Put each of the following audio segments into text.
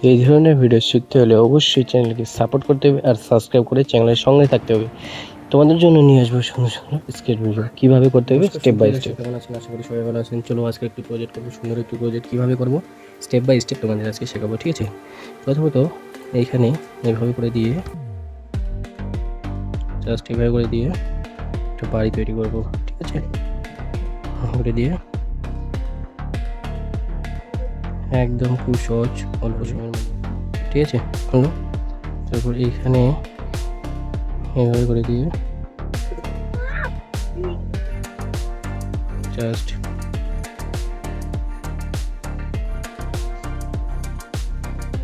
এই ধরনের ভিডিও শিখতে হলে অবশ্যই চ্যানেলকে সাপোর্ট করতে হবে আর সাবস্ক্রাইব করে চ্যানেলের সঙ্গে থাকতে হবে। তোমাদের জন্য নিয়ে আসবো সুন্দর সুন্দর স্কেচ ভিডিও কীভাবে করতে হবে স্টেপ বাই স্টেপ। কেমন আছেন? আশা করি সবাই ভালো আছেন। চলো আজকে একটি প্রজেক্ট করবো, সুন্দর একটি প্রজেক্ট কীভাবে করবো স্টেপ বাই স্টেপ তোমাদের আজকে শেখাবো, ঠিক আছে? প্রথমত এইখানে এইভাবে করে দিয়ে জাস্ট এভাবে করে দিয়ে একটা বাড়ি তৈরি করবো, ঠিক আছে? করে দিয়ে একদম খুব সহজ, অল্প সময়ের মধ্যে, ঠিক আছে? হলো। তারপর এইখানে এভাবে করে দিয়ে জাস্ট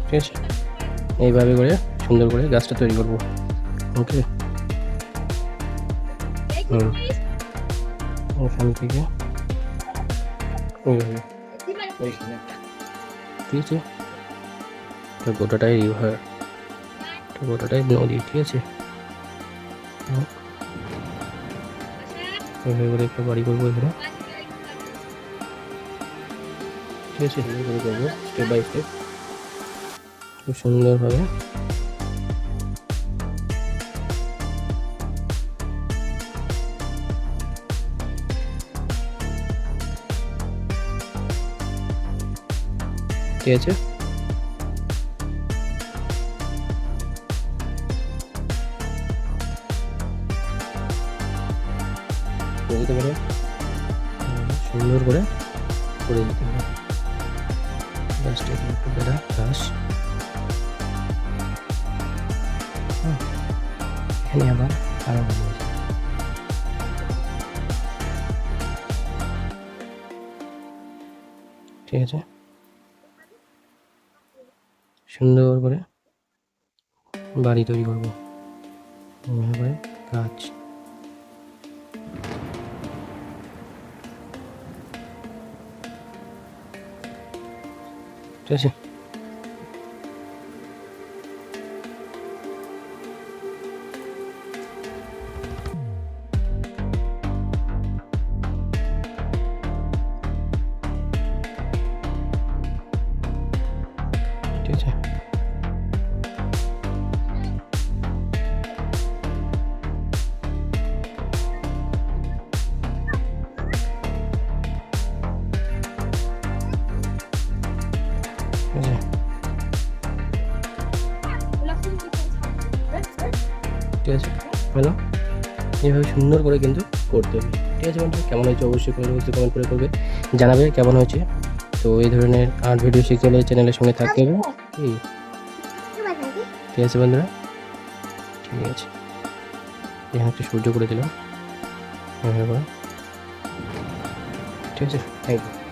ঠিক আছে, এইভাবে করে সুন্দর করে গাছটা তৈরি করবো। ওকে, এখান থেকে এইভাবে, ঠিক আছে? গোটাটাই রিভার, গোটাটাই নদী, ঠিক আছে? এভাবে করে একটা বাড়ি করবো এখানে, ঠিক আছে? এভাবে করবো স্টেপ বাই স্টেপ খুব সুন্দরভাবে। ঠিক আছে, দিতে পারে সুন্দর করে করে দিতে হবে। জাস্ট একটু বেড়া ঘাস, এখানে আবার আরো ঠিক আছে, সুন্দর করে বাড়ি তৈরি করবো এভাবে গাছ, ঠিক আছে? ঠিক আছে, ঠিক আছে, হলো। এইভাবে সুন্দর করে কিন্তু করতে হবে, ঠিক আছে বন্ধু? কেমন হয়েছে অবশ্যই কমেন্ট করে করবে, জানাবে কেমন হয়েছে। তো এই ধরনের আর্ট ভিডিও শিখতে হলে চ্যানেলের সঙ্গে থাকতে হবে, ঠিক আছে বন্ধুরা? ঠিক আছে, এখানে একটা সূর্য করে দিলাম, ঠিক আছে? Thank you.